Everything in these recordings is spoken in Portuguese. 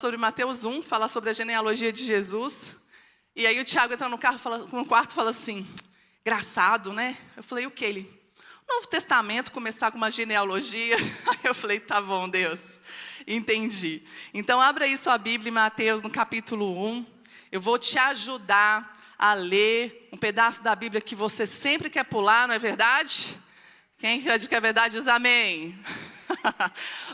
Sobre Mateus 1, falar sobre a genealogia de Jesus. E aí o Tiago entra no quarto e fala assim, engraçado, né? Eu falei, o que ele? O Novo Testamento começar com uma genealogia. Aí eu falei, tá bom, Deus, entendi. Então abra aí sua Bíblia em Mateus no capítulo 1. Eu vou te ajudar a ler um pedaço da Bíblia que você sempre quer pular, não é verdade? Quem diz que é verdade diz amém.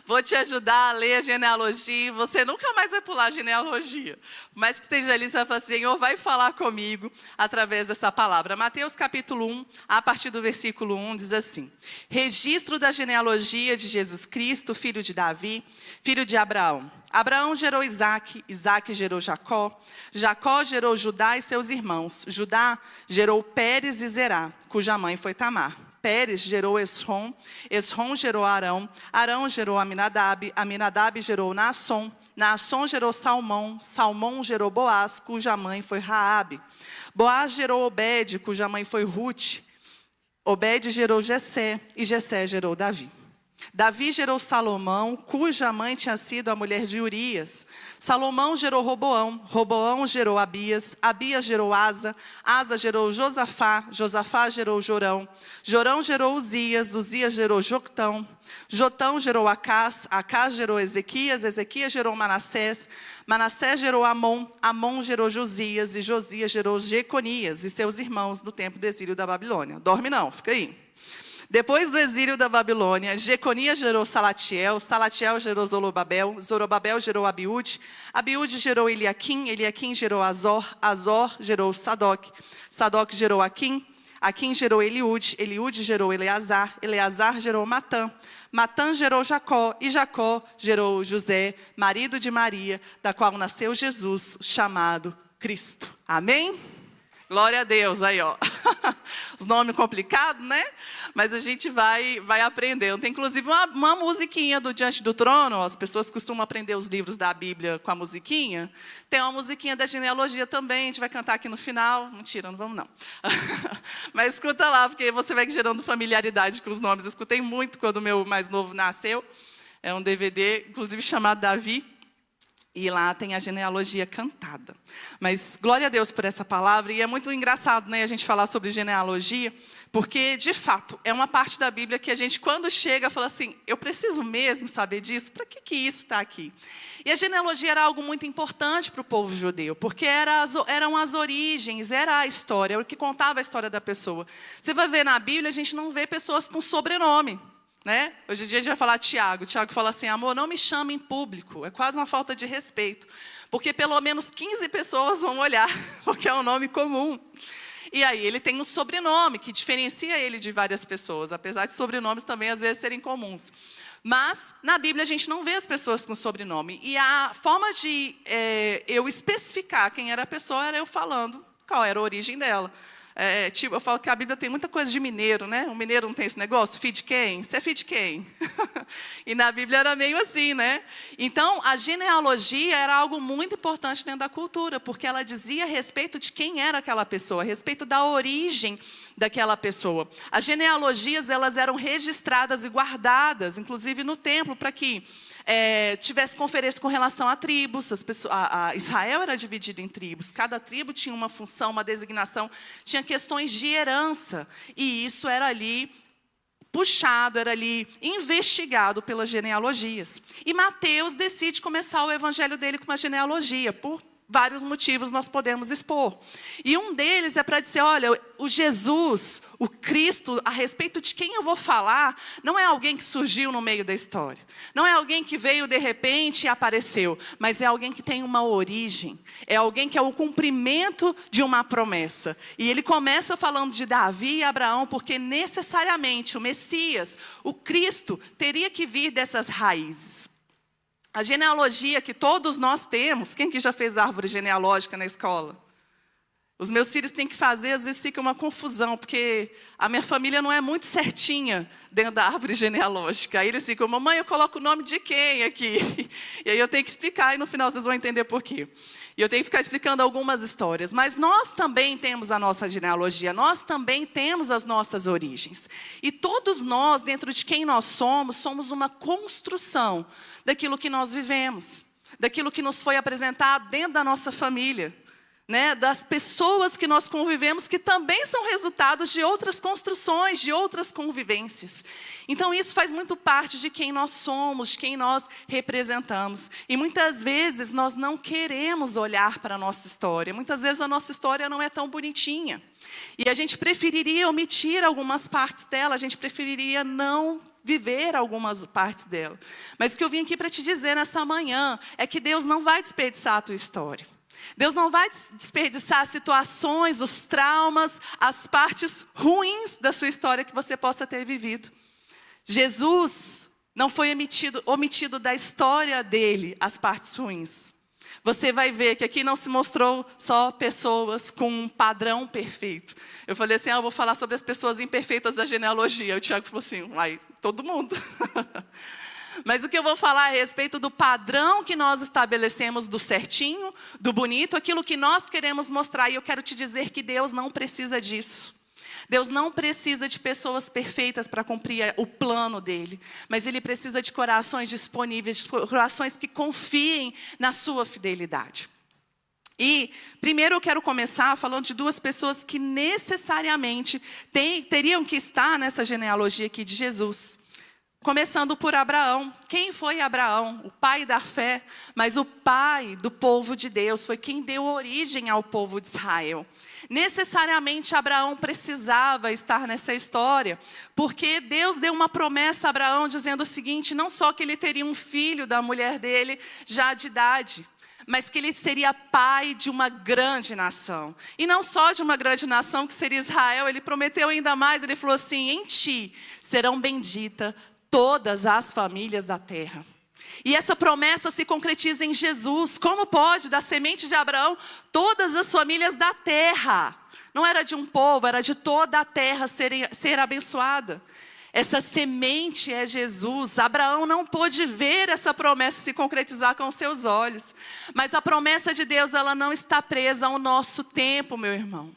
Vou te ajudar a ler a genealogia. Você nunca mais vai pular a genealogia. Mas que esteja ali, você vai falar assim, Senhor, vai falar comigo através dessa palavra. Mateus capítulo 1, a partir do versículo 1, diz assim. Registro da genealogia de Jesus Cristo, filho de Davi, filho de Abraão. Abraão gerou Isaque, Isaque gerou Jacó, Jacó gerou Judá e seus irmãos. Judá gerou Pérez e Zerá, cuja mãe foi Tamar. Pérez gerou Esrom, Esrom gerou Arão, Arão gerou Aminadab, Aminadab gerou Naasson, Naasson gerou Salmão, Salmão gerou Boaz, cuja mãe foi Raabe. Boaz gerou Obed, cuja mãe foi Ruth. Obed gerou Jessé, e Jessé gerou Davi. Davi gerou Salomão, cuja mãe tinha sido a mulher de Urias. Salomão gerou Roboão, Roboão gerou Abias, Abias gerou Asa, Asa gerou Josafá, Josafá gerou Jorão, Jorão gerou Uzias, Uzias gerou Jotão, Jotão gerou Acás, Acás gerou Ezequias, Ezequias gerou Manassés, Manassés gerou Amon, Amon gerou Josias, e Josias gerou Jeconias e seus irmãos no tempo do exílio da Babilônia. Dorme não, fica aí. Depois do exílio da Babilônia, Jeconias gerou Salatiel, Salatiel gerou Zorobabel, Zorobabel gerou Abiúde, Abiúde gerou Eliaquim, Eliaquim gerou Azor, Azor gerou Sadoc, Sadoc gerou Aquim, Aquim gerou Eliúde, Eliúde gerou Eleazar, Eleazar gerou Matã, Matã gerou Jacó, e Jacó gerou José, marido de Maria, da qual nasceu Jesus, chamado Cristo. Amém? Glória a Deus, aí ó, os nomes complicados, né? Mas a gente vai aprendendo. Tem inclusive uma musiquinha do Diante do Trono, as pessoas costumam aprender os livros da Bíblia com a musiquinha. Tem uma musiquinha da genealogia também, a gente vai cantar aqui no final. Mentira, não vamos não. Mas escuta lá, porque você vai gerando familiaridade com os nomes. Eu escutei muito quando o meu mais novo nasceu. É um DVD, inclusive chamado Davi. E lá tem a genealogia cantada. Mas glória a Deus por essa palavra. E é muito engraçado, né, a gente falar sobre genealogia, porque, de fato, é uma parte da Bíblia que a gente, quando chega, fala assim, eu preciso mesmo saber disso? Para que isso está aqui? E a genealogia era algo muito importante para o povo judeu, porque eram as origens, era a história, era o que contava a história da pessoa. Você vai ver na Bíblia, a gente não vê pessoas com sobrenome. Né? Hoje em dia a gente vai falar Tiago. Tiago fala assim, amor, não me chame em público. É quase uma falta de respeito. Porque pelo menos 15 pessoas vão olhar, porque é um nome comum. E aí ele tem um sobrenome que diferencia ele de várias pessoas, apesar de sobrenomes também às vezes serem comuns. Mas na Bíblia a gente não vê as pessoas com sobrenome. E a forma de eu especificar quem era a pessoa era eu falando qual era a origem dela. Tipo, eu falo que a Bíblia tem muita coisa de mineiro, né? O mineiro não tem esse negócio, filho de quem? Você é filho de quem? E na Bíblia era meio assim, né? Então, a genealogia era algo muito importante dentro da cultura, porque ela dizia a respeito de quem era aquela pessoa, a respeito da origem daquela pessoa. As genealogias, elas eram registradas e guardadas, inclusive no templo, para que tivesse conferência com relação a tribos. Israel era dividido em tribos, cada tribo tinha uma função, uma designação, tinha questões de herança, e isso era ali puxado, era ali investigado pelas genealogias. E Mateus decide começar o evangelho dele com uma genealogia, por vários motivos nós podemos expor. E um deles é para dizer, olha, o Jesus, o Cristo, a respeito de quem eu vou falar, não é alguém que surgiu no meio da história. Não é alguém que veio de repente e apareceu, mas é alguém que tem uma origem. É alguém que é o cumprimento de uma promessa. E ele começa falando de Davi e Abraão, porque necessariamente o Messias, o Cristo, teria que vir dessas raízes. A genealogia que todos nós temos, quem que já fez árvore genealógica na escola? Os meus filhos têm que fazer, às vezes fica uma confusão, porque a minha família não é muito certinha dentro da árvore genealógica. Aí eles ficam, mamãe, eu coloco o nome de quem aqui? E aí eu tenho que explicar, e no final vocês vão entender por quê. E eu tenho que ficar explicando algumas histórias. Mas nós também temos a nossa genealogia, nós também temos as nossas origens. E todos nós, dentro de quem nós somos uma construção daquilo que nós vivemos. daquilo que nos foi apresentado dentro da nossa família, né? Das pessoas que nós convivemos, que também são resultados de outras construções, de outras convivências. Então isso faz muito parte de quem nós somos, de quem nós representamos. E muitas vezes nós não queremos olhar para a nossa história. Muitas vezes a nossa história não é tão bonitinha. E a gente preferiria omitir algumas partes dela, a gente preferiria não viver algumas partes dela. Mas o que eu vim aqui para te dizer nessa manhã é que Deus não vai desperdiçar a tua história. Deus não vai desperdiçar as situações, os traumas, as partes ruins da sua história que você possa ter vivido. Jesus não foi omitido da história dele as partes ruins. Você vai ver que aqui não se mostrou só pessoas com um padrão perfeito. Eu falei assim, eu vou falar sobre as pessoas imperfeitas da genealogia. O Tiago falou assim, todo mundo. Mas o que eu vou falar a respeito do padrão que nós estabelecemos do certinho, do bonito, aquilo que nós queremos mostrar. E eu quero te dizer que Deus não precisa disso. Deus não precisa de pessoas perfeitas para cumprir o plano dele. Mas Ele precisa de corações disponíveis, de corações que confiem na sua fidelidade. E primeiro eu quero começar falando de duas pessoas que necessariamente teriam que estar nessa genealogia aqui de Jesus. Começando por Abraão. Quem foi Abraão? O pai da fé, mas o pai do povo de Deus. Foi quem deu origem ao povo de Israel. Necessariamente Abraão precisava estar nessa história, porque Deus deu uma promessa a Abraão dizendo o seguinte, não só que ele teria um filho da mulher dele já de idade, mas que ele seria pai de uma grande nação. E não só de uma grande nação que seria Israel, ele prometeu ainda mais, ele falou assim, em ti serão benditas todas as famílias da terra. E essa promessa se concretiza em Jesus. Como pode, da semente de Abraão, todas as famílias da terra? Não era de um povo, era de toda a terra ser abençoada. Essa semente é Jesus. Abraão não pôde ver essa promessa se concretizar com seus olhos. Mas a promessa de Deus, ela não está presa ao nosso tempo, meu irmão.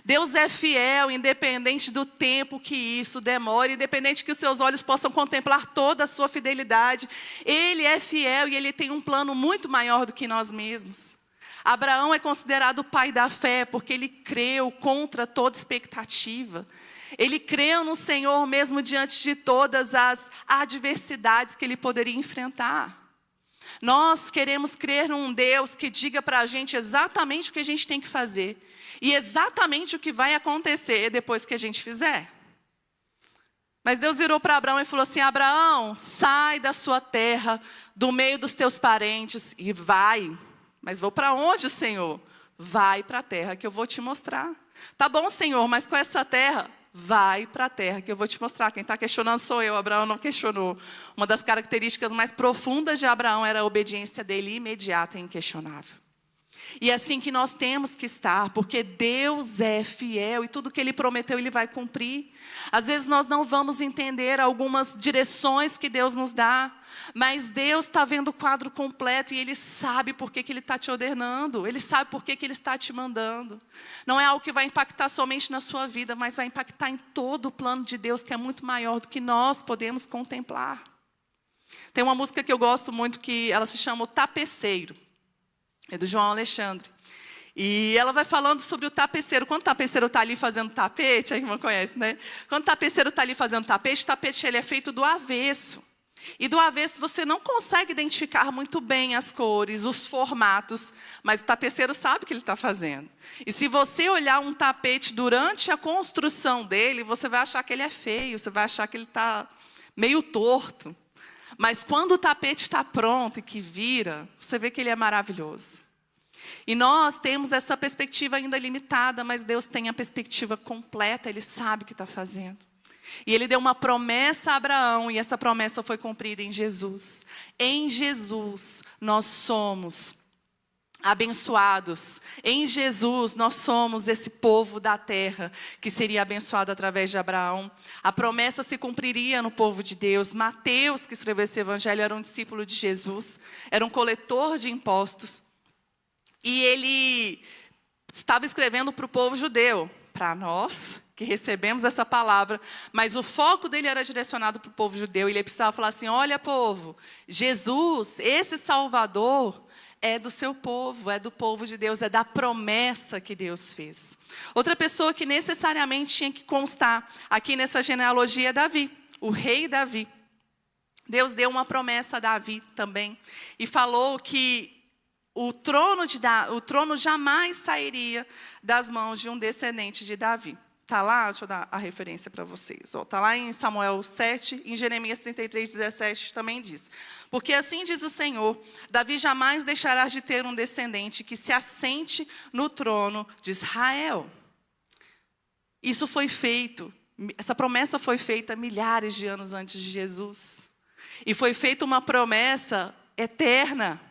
Deus é fiel, independente do tempo que isso demore, independente que os seus olhos possam contemplar toda a sua fidelidade. Ele é fiel e Ele tem um plano muito maior do que nós mesmos. Abraão é considerado o pai da fé porque ele creu contra toda expectativa. Ele creu no Senhor mesmo diante de todas as adversidades que ele poderia enfrentar. Nós queremos crer num Deus que diga para a gente exatamente o que a gente tem que fazer. E exatamente o que vai acontecer depois que a gente fizer. Mas Deus virou para Abraão e falou assim, Abraão, sai da sua terra, do meio dos teus parentes e vai. Mas vou para onde, Senhor? Vai para a terra que eu vou te mostrar. Tá bom, Senhor, mas com essa terra, vai para a terra que eu vou te mostrar. Quem está questionando sou eu, Abraão não questionou. Uma das características mais profundas de Abraão era a obediência dele imediata e inquestionável. E é assim que nós temos que estar, porque Deus é fiel e tudo que Ele prometeu, Ele vai cumprir. Às vezes nós não vamos entender algumas direções que Deus nos dá, mas Deus está vendo o quadro completo e Ele sabe por que Ele está te ordenando, Ele sabe por que Ele está te mandando. Não é algo que vai impactar somente na sua vida, mas vai impactar em todo o plano de Deus, que é muito maior do que nós podemos contemplar. Tem uma música que eu gosto muito, que ela se chama O Tapeceiro. É do João Alexandre. E ela vai falando sobre o tapeceiro. Quando o tapeceiro está ali fazendo tapete, a irmã conhece, né? Quando o tapeceiro está ali fazendo tapete, o tapete ele é feito do avesso. E do avesso você não consegue identificar muito bem as cores, os formatos, mas o tapeceiro sabe o que ele está fazendo. E se você olhar um tapete durante a construção dele, você vai achar que ele é feio, você vai achar que ele está meio torto. Mas quando o tapete está pronto e que vira, você vê que ele é maravilhoso. E nós temos essa perspectiva ainda limitada, mas Deus tem a perspectiva completa, Ele sabe o que está fazendo. E Ele deu uma promessa a Abraão, e essa promessa foi cumprida em Jesus. Em Jesus nós somos abençoados. Em Jesus nós somos esse povo da terra que seria abençoado através de Abraão. A promessa se cumpriria no povo de Deus. Mateus, que escreveu esse evangelho, era um discípulo de Jesus, era um coletor de impostos. E ele estava escrevendo para o povo judeu, para nós que recebemos essa palavra, mas o foco dele era direcionado para o povo judeu. E ele precisava falar assim, olha povo, Jesus, esse Salvador, é do seu povo, é do povo de Deus, é da promessa que Deus fez. Outra pessoa que necessariamente tinha que constar aqui nessa genealogia é Davi, o rei Davi. Deus deu uma promessa a Davi também e falou que o trono jamais sairia das mãos de um descendente de Davi. Está lá, deixa eu dar a referência para vocês. Está lá em Samuel 7, em Jeremias 33, 17 também diz. Porque assim diz o Senhor, Davi jamais deixará de ter um descendente que se assente no trono de Israel. Isso foi feito, essa promessa foi feita milhares de anos antes de Jesus. E foi feita uma promessa eterna.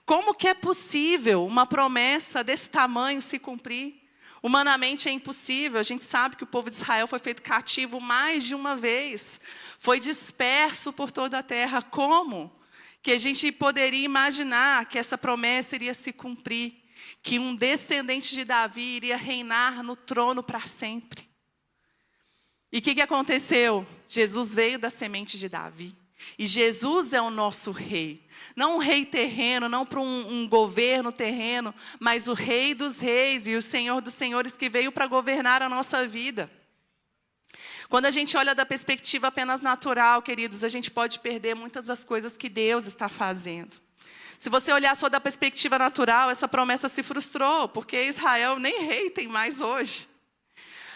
Como que é possível uma promessa desse tamanho se cumprir? Humanamente é impossível. A gente sabe que o povo de Israel foi feito cativo mais de uma vez. Foi disperso por toda a terra. Como que a gente poderia imaginar que essa promessa iria se cumprir? Que um descendente de Davi iria reinar no trono para sempre. E o que aconteceu? Jesus veio da semente de Davi. E Jesus é o nosso rei. Não um rei terreno, não para um governo terreno, mas o rei dos reis e o senhor dos senhores que veio para governar a nossa vida. Quando a gente olha da perspectiva apenas natural, queridos, a gente pode perder muitas das coisas que Deus está fazendo. Se você olhar só da perspectiva natural, essa promessa se frustrou, porque Israel nem rei tem mais hoje.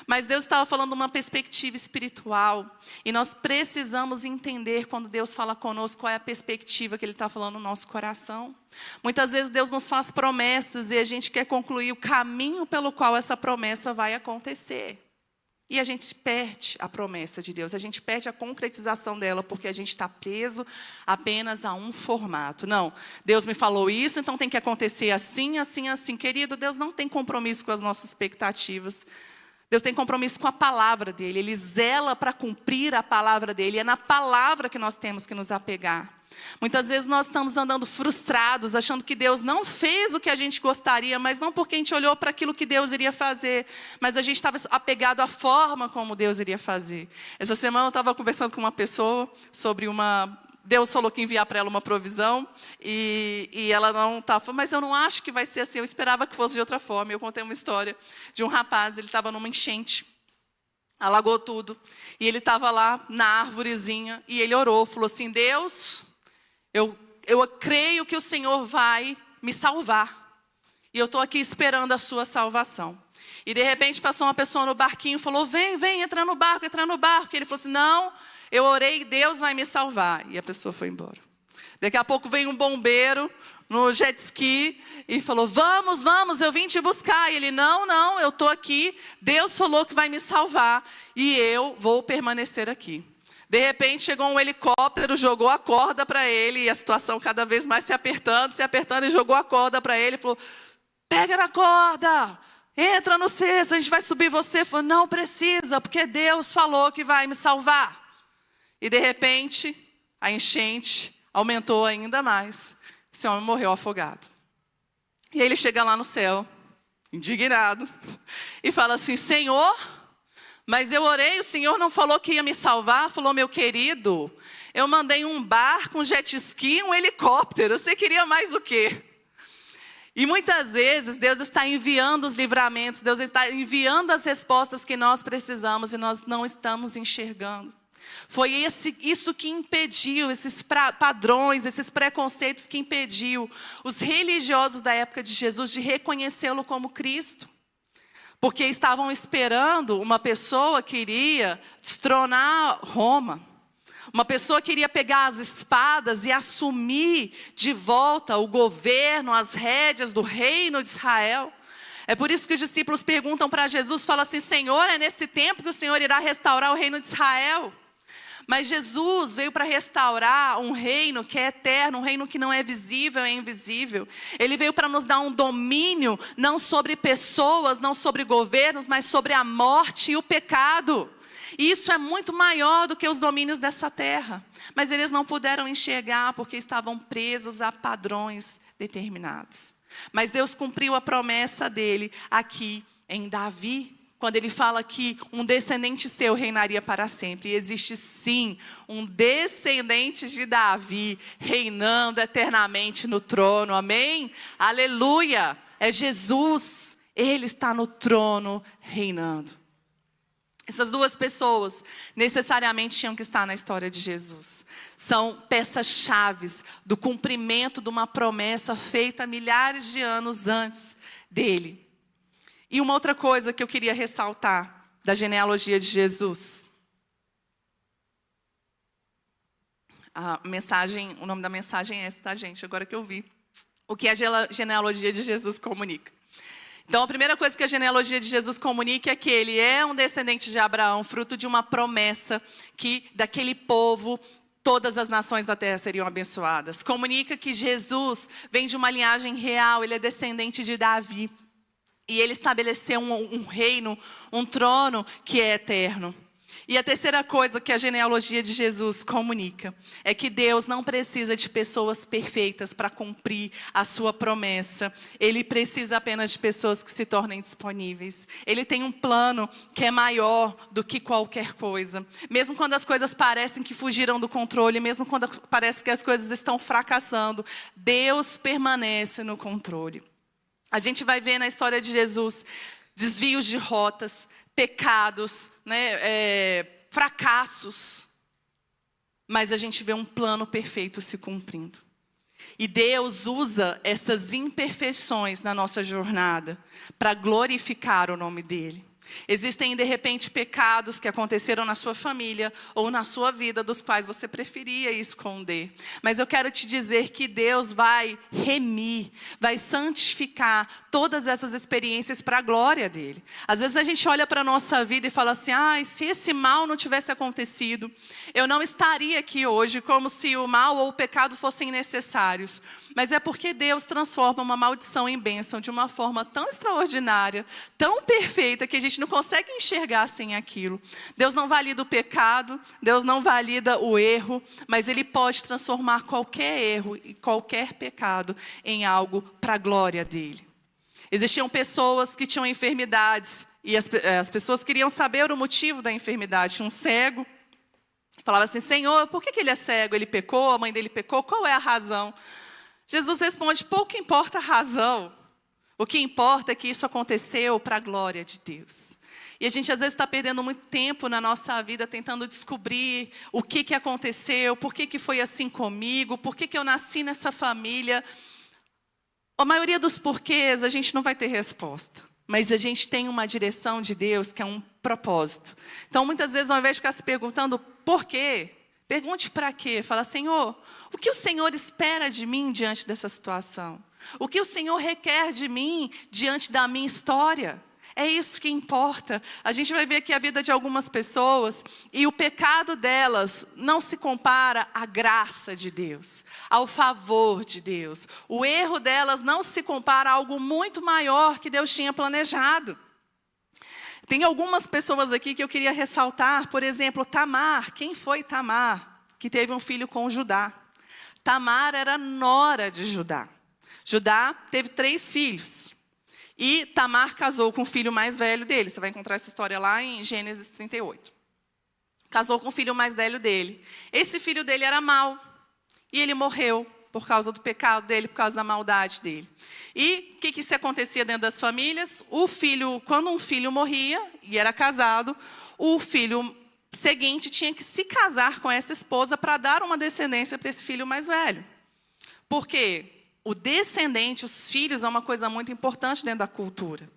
Mas Deus estava falando uma perspectiva espiritual. E nós precisamos entender quando Deus fala conosco qual é a perspectiva que Ele está falando no nosso coração. Muitas vezes Deus nos faz promessas e a gente quer concluir o caminho pelo qual essa promessa vai acontecer. E a gente perde a promessa de Deus, a gente perde a concretização dela, porque a gente está preso apenas a um formato. Não, Deus me falou isso, então tem que acontecer assim, assim, assim. Querido, Deus não tem compromisso com as nossas expectativas. Deus tem compromisso com a palavra dEle. Ele zela para cumprir a palavra dEle. É na palavra que nós temos que nos apegar. Muitas vezes nós estamos andando frustrados, achando que Deus não fez o que a gente gostaria, mas não porque a gente olhou para aquilo que Deus iria fazer, mas a gente estava apegado à forma como Deus iria fazer. Essa semana eu estava conversando com uma pessoa sobre Deus falou que ia enviar para ela uma provisão e ela não estava, mas eu não acho que vai ser assim, eu esperava que fosse de outra forma. Eu contei uma história de um rapaz, ele estava numa enchente, alagou tudo, e ele estava lá na árvorezinha e ele orou, falou assim: Deus, eu creio que o Senhor vai me salvar e eu estou aqui esperando a sua salvação. E de repente passou uma pessoa no barquinho e falou: vem, entra no barco. E ele falou assim: não, eu orei, Deus vai me salvar. E a pessoa foi embora. Daqui a pouco veio um bombeiro no jet ski e falou: vamos, eu vim te buscar. E ele: não, eu estou aqui, Deus falou que vai me salvar e eu vou permanecer aqui. De repente chegou um helicóptero, jogou a corda para ele, e a situação cada vez mais se apertando, e jogou a corda para ele, falou: pega na corda, entra no cesto, a gente vai subir você. Ele falou: não precisa, porque Deus falou que vai me salvar. E de repente, a enchente aumentou ainda mais. Esse homem morreu afogado. E aí ele chega lá no céu, indignado, e fala assim: Senhor, mas eu orei, o Senhor não falou que ia me salvar? Falou: meu querido, eu mandei um barco, um jet ski, um helicóptero, você queria mais o quê? E muitas vezes Deus está enviando os livramentos, Deus está enviando as respostas que nós precisamos e nós não estamos enxergando. Foi isso que impediu, esses padrões, esses preconceitos que impediu os religiosos da época de Jesus de reconhecê-lo como Cristo. Porque estavam esperando uma pessoa que iria destronar Roma. Uma pessoa que iria pegar as espadas e assumir de volta o governo, as rédeas do reino de Israel. É por isso que os discípulos perguntam para Jesus, falam assim: Senhor, é nesse tempo que o Senhor irá restaurar o reino de Israel? Mas Jesus veio para restaurar um reino que é eterno, um reino que não é visível, é invisível. Ele veio para nos dar um domínio, não sobre pessoas, não sobre governos, mas sobre a morte e o pecado. E isso é muito maior do que os domínios dessa terra. Mas eles não puderam enxergar porque estavam presos a padrões determinados. Mas Deus cumpriu a promessa dele aqui em Davi. quando ele fala que um descendente seu reinaria para sempre. E existe sim um descendente de Davi reinando eternamente no trono, amém? Aleluia! É Jesus, ele está no trono reinando. Essas duas pessoas necessariamente tinham que estar na história de Jesus. São peças-chaves do cumprimento de uma promessa feita milhares de anos antes dele. E uma outra coisa que eu queria ressaltar da genealogia de Jesus. O nome da mensagem é essa, tá, gente? Agora que eu vi. O que a genealogia de Jesus comunica. Então, a primeira coisa que a genealogia de Jesus comunica é que ele é um descendente de Abraão, fruto de uma promessa que daquele povo todas as nações da terra seriam abençoadas. Comunica que Jesus vem de uma linhagem real, ele é descendente de Davi. E ele estabeleceu um reino, um trono que é eterno. E a terceira coisa que a genealogia de Jesus comunica é que Deus não precisa de pessoas perfeitas para cumprir a sua promessa. Ele precisa apenas de pessoas que se tornem disponíveis. Ele tem um plano que é maior do que qualquer coisa. Mesmo quando as coisas parecem que fugiram do controle, mesmo quando parece que as coisas estão fracassando, Deus permanece no controle. A gente vai ver na história de Jesus desvios de rotas, pecados, fracassos. Mas a gente vê um plano perfeito se cumprindo. E Deus usa essas imperfeições na nossa jornada para glorificar o nome dEle. Existem, de repente, pecados que aconteceram na sua família ou na sua vida, dos quais você preferia esconder. Mas eu quero te dizer que Deus vai remir, vai santificar todas essas experiências para a glória dEle. Às vezes a gente olha para a nossa vida e fala assim, se esse mal não tivesse acontecido, eu não estaria aqui hoje, como se o mal ou o pecado fossem necessários. Mas é porque Deus transforma uma maldição em bênção de uma forma tão extraordinária, tão perfeita, que a gente não consegue enxergar sem aquilo. Deus não valida o pecado, Deus não valida o erro, mas Ele pode transformar qualquer erro e qualquer pecado em algo para a glória dEle. Existiam pessoas que tinham enfermidades e as pessoas queriam saber o motivo da enfermidade. Um cego falava assim, Senhor, por que ele é cego? Ele pecou, a mãe dele pecou, qual é a razão? Jesus responde, pouco importa a razão. O que importa é que isso aconteceu para a glória de Deus. E a gente às vezes está perdendo muito tempo na nossa vida tentando descobrir o que aconteceu, por que foi assim comigo, por que eu nasci nessa família. A maioria dos porquês a gente não vai ter resposta. Mas a gente tem uma direção de Deus que é um propósito. Então muitas vezes ao invés de ficar se perguntando por quê, pergunte para quê. Fala, Senhor, o que o Senhor espera de mim diante dessa situação? O que o Senhor requer de mim diante da minha história? É isso que importa. A gente vai ver aqui a vida de algumas pessoas e o pecado delas não se compara à graça de Deus, ao favor de Deus. O erro delas não se compara a algo muito maior que Deus tinha planejado. Tem algumas pessoas aqui que eu queria ressaltar, por exemplo, Tamar. Quem foi Tamar? Que teve um filho com Judá. Tamar era nora de Judá. Judá teve 3 filhos. E Tamar casou com o filho mais velho dele. Você vai encontrar essa história lá em Gênesis 38. Casou com o filho mais velho dele. Esse filho dele era mau. E ele morreu por causa do pecado dele, por causa da maldade dele. E o que se acontecia dentro das famílias? Quando um filho morria e era casado, o filho seguinte tinha que se casar com essa esposa para dar uma descendência para esse filho mais velho. Por quê? O descendente, os filhos, é uma coisa muito importante dentro da cultura.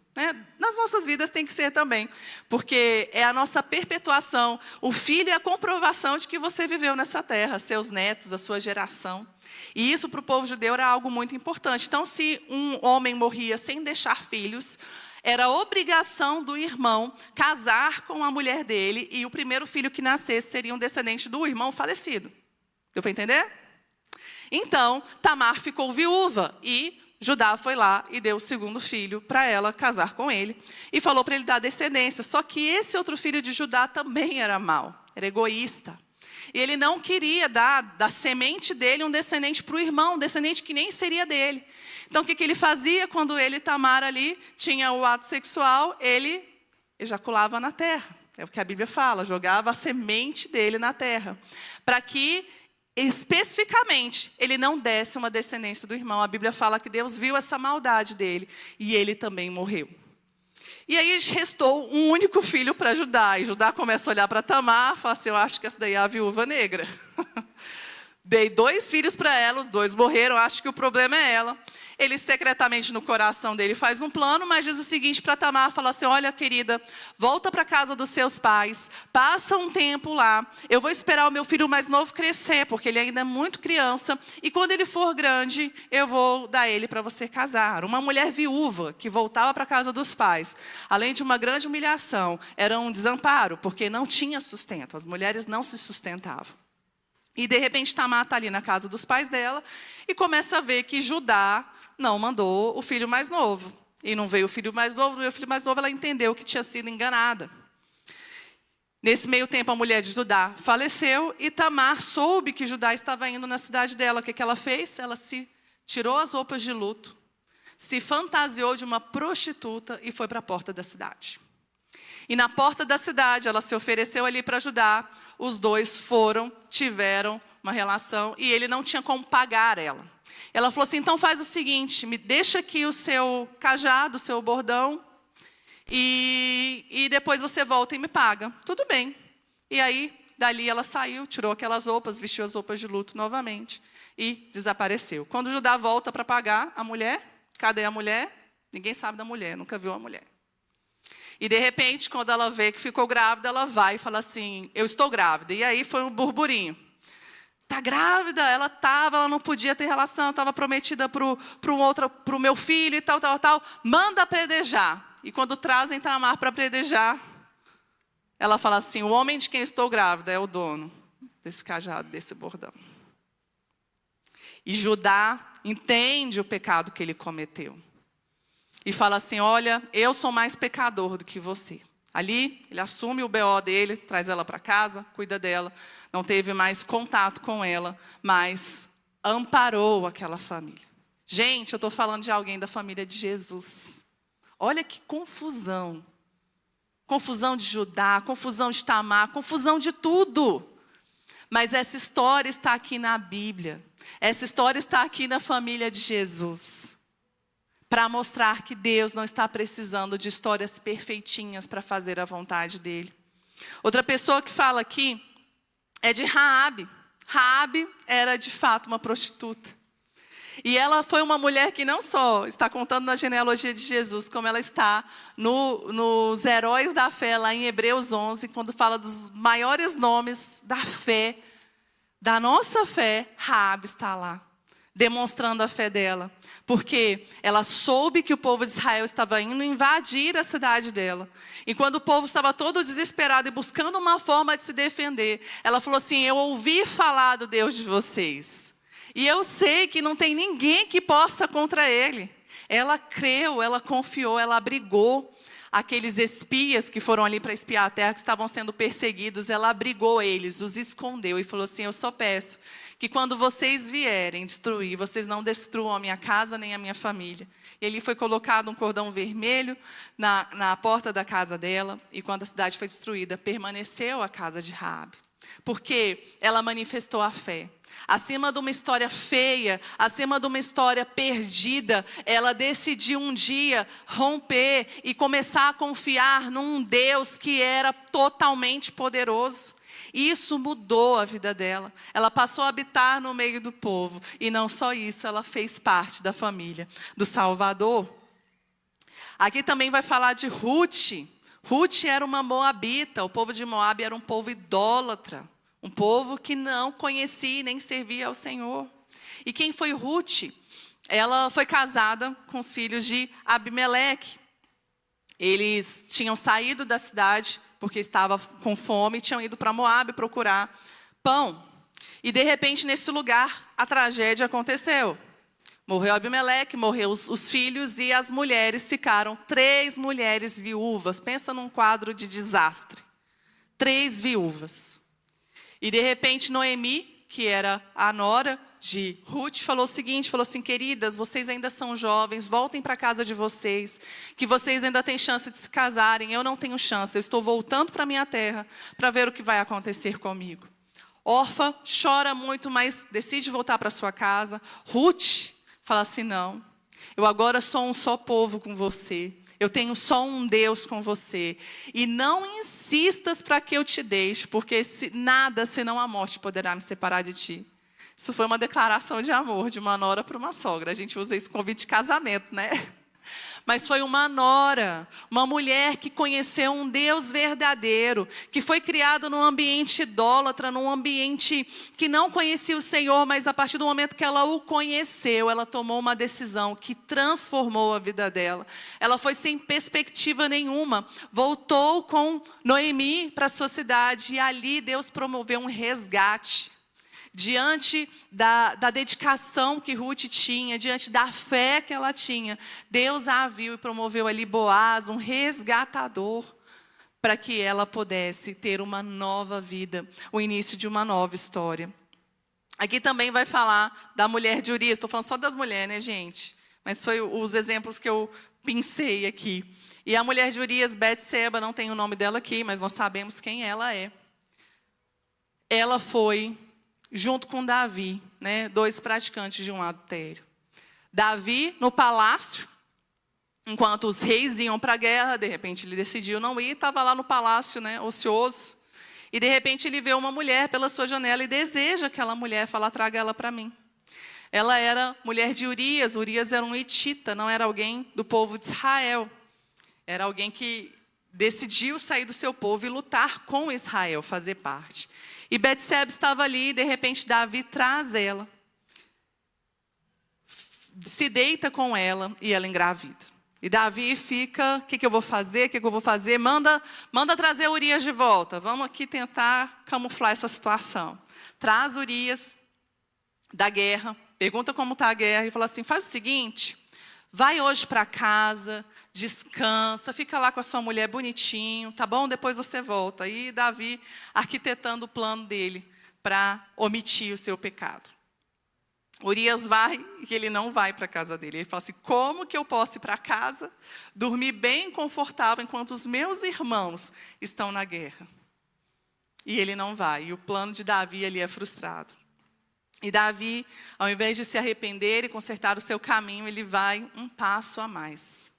Nas nossas vidas tem que ser também, porque é a nossa perpetuação. O filho é a comprovação de que você viveu nessa terra, seus netos, a sua geração. E isso para o povo judeu era algo muito importante. Então, se um homem morria sem deixar filhos, era obrigação do irmão casar com a mulher dele e o primeiro filho que nascesse seria um descendente do irmão falecido. Deu para entender? Então, Tamar ficou viúva e Judá foi lá e deu o segundo filho para ela casar com ele. E falou para ele dar descendência. Só que esse outro filho de Judá também era mau, era egoísta. E ele não queria dar da semente dele um descendente para o irmão, um descendente que nem seria dele. Então, o que ele fazia quando ele e Tamar ali tinha o ato sexual? Ele ejaculava na terra. É o que a Bíblia fala, jogava a semente dele na terra. Para que, especificamente, ele não desse uma descendência do irmão. A Bíblia fala que Deus viu essa maldade dele e ele também morreu. E aí restou um único filho para Judá. E Judá começa a olhar para Tamar e fala assim, eu acho que essa daí é a viúva negra. Dei 2 filhos para ela, os 2 morreram, acho que o problema é ela. Ele secretamente no coração dele faz um plano, mas diz o seguinte para Tamar, fala assim, olha querida, volta para a casa dos seus pais, passa um tempo lá, eu vou esperar o meu filho mais novo crescer, porque ele ainda é muito criança, e quando ele for grande, eu vou dar ele para você casar. Uma mulher viúva que voltava para a casa dos pais, além de uma grande humilhação, era um desamparo, porque não tinha sustento, as mulheres não se sustentavam. E de repente Tamar está ali na casa dos pais dela, e começa a ver que Judá não mandou o filho mais novo. E não veio o filho mais novo, não veio o filho mais novo, ela entendeu que tinha sido enganada. Nesse meio tempo, a mulher de Judá faleceu e Tamar soube que Judá estava indo na cidade dela. O que ela fez? Ela se tirou as roupas de luto, se fantasiou de uma prostituta e foi para a porta da cidade. E na porta da cidade, ela se ofereceu ali para Judá. Os 2 foram, tiveram uma relação e ele não tinha como pagar ela. Ela falou assim, então faz o seguinte, me deixa aqui o seu cajado, o seu bordão, e depois você volta e me paga. Tudo bem. E aí, dali ela saiu, tirou aquelas roupas, vestiu as roupas de luto novamente e desapareceu. Quando Judá volta para pagar a mulher, cadê a mulher? Ninguém sabe da mulher, nunca viu a mulher. E de repente, quando ela vê que ficou grávida, ela vai e fala assim, eu estou grávida. E aí foi um burburinho. Está grávida, ela não podia ter relação, estava prometida para o meu filho e tal. Manda apedrejar. E quando trazem Tamar para apedrejar, ela fala assim, o homem de quem estou grávida é o dono desse cajado, desse bordão. E Judá entende o pecado que ele cometeu. E fala assim, olha, eu sou mais pecador do que você. Ali, ele assume o BO dele, traz ela para casa, cuida dela. Não teve mais contato com ela, mas amparou aquela família. Gente, eu estou falando de alguém da família de Jesus. Olha que confusão. Confusão de Judá, confusão de Tamar, confusão de tudo. Mas essa história está aqui na Bíblia. Essa história está aqui na família de Jesus. Para mostrar que Deus não está precisando de histórias perfeitinhas para fazer a vontade dele. Outra pessoa que fala aqui é de Raabe. Raabe era de fato uma prostituta. E ela foi uma mulher que não só está contando na genealogia de Jesus, como ela está nos heróis da fé, lá em Hebreus 11, quando fala dos maiores nomes da fé, da nossa fé, Raabe está lá, demonstrando a fé dela. Porque ela soube que o povo de Israel estava indo invadir a cidade dela. E quando o povo estava todo desesperado e buscando uma forma de se defender, ela falou assim, eu ouvi falar do Deus de vocês. E eu sei que não tem ninguém que possa contra ele. Ela creu, ela confiou, ela abrigou aqueles espias que foram ali para espiar a terra, que estavam sendo perseguidos. Ela abrigou eles, os escondeu e falou assim, eu só peço que quando vocês vierem destruir, vocês não destruam a minha casa nem a minha família. E ali foi colocado um cordão vermelho na porta da casa dela. E quando a cidade foi destruída, permaneceu a casa de Raabe. Porque ela manifestou a fé. Acima de uma história feia, acima de uma história perdida, ela decidiu um dia romper e começar a confiar num Deus que era totalmente poderoso. Isso mudou a vida dela. Ela passou a habitar no meio do povo. E não só isso, ela fez parte da família do Salvador. Aqui também vai falar de Ruth. Ruth era uma moabita. O povo de Moabe era um povo idólatra. Um povo que não conhecia nem servia ao Senhor. E quem foi Ruth? Ela foi casada com os filhos de Abimeleque. Eles tinham saído da cidade porque estavam com fome e tinham ido para Moabe procurar pão. E de repente, nesse lugar, a tragédia aconteceu. Morreu Abimeleque, morreu os filhos e as mulheres ficaram 3 mulheres viúvas. Pensa num quadro de desastre. 3 viúvas. E de repente, Noemi, que era a nora de Ruth falou o seguinte, falou assim: queridas, vocês ainda são jovens, voltem para a casa de vocês, que vocês ainda têm chance de se casarem, eu não tenho chance, eu estou voltando para a minha terra para ver o que vai acontecer comigo. Orfa chora muito, mas decide voltar para sua casa. Ruth fala assim: não, eu agora sou um só povo com você. Eu tenho só um Deus com você. E não insistas para que eu te deixe, porque nada senão a morte poderá me separar de ti. Isso foi uma declaração de amor de uma nora para uma sogra. A gente usa esse convite de casamento, né? Mas foi uma nora, uma mulher que conheceu um Deus verdadeiro, que foi criada num ambiente idólatra, num ambiente que não conhecia o Senhor, mas a partir do momento que ela o conheceu, ela tomou uma decisão que transformou a vida dela. Ela foi sem perspectiva nenhuma, voltou com Noemi para a sua cidade e ali Deus promoveu um resgate. Diante da dedicação que Ruth tinha, diante da fé que ela tinha, Deus a viu e promoveu ali Boaz, um resgatador, para que ela pudesse ter uma nova vida, o início de uma nova história. Aqui também vai falar da mulher de Urias, estou falando só das mulheres, né, gente? Mas foi os exemplos que eu pincei aqui. E a mulher de Urias, Betseba, não tem o nome dela aqui, mas nós sabemos quem ela é. Ela foi junto com Davi, né, 2 praticantes de um adultério. Davi no palácio, enquanto os reis iam para a guerra, de repente ele decidiu não ir, estava lá no palácio, né, ocioso. E de repente ele vê uma mulher pela sua janela e deseja aquela mulher, fala: traga ela para mim. Ela era mulher de Urias. Urias era um hitita, não era alguém do povo de Israel. Era alguém que decidiu sair do seu povo e lutar com Israel, fazer parte. E Betseba estava ali, e de repente Davi traz ela, se deita com ela e ela engravida. E Davi fica: o que eu vou fazer, o que eu vou fazer? Manda trazer Urias de volta, vamos aqui tentar camuflar essa situação. Traz Urias da guerra, pergunta como está a guerra e fala assim: faz o seguinte, vai hoje para casa, descansa, fica lá com a sua mulher bonitinho, tá bom? Depois você volta. E Davi arquitetando o plano dele para omitir o seu pecado. Urias vai e ele não vai para a casa dele. Ele fala assim: como que eu posso ir para casa, dormir bem confortável enquanto os meus irmãos estão na guerra? E ele não vai. E o plano de Davi ali é frustrado. E Davi, ao invés de se arrepender e consertar o seu caminho, ele vai um passo a mais.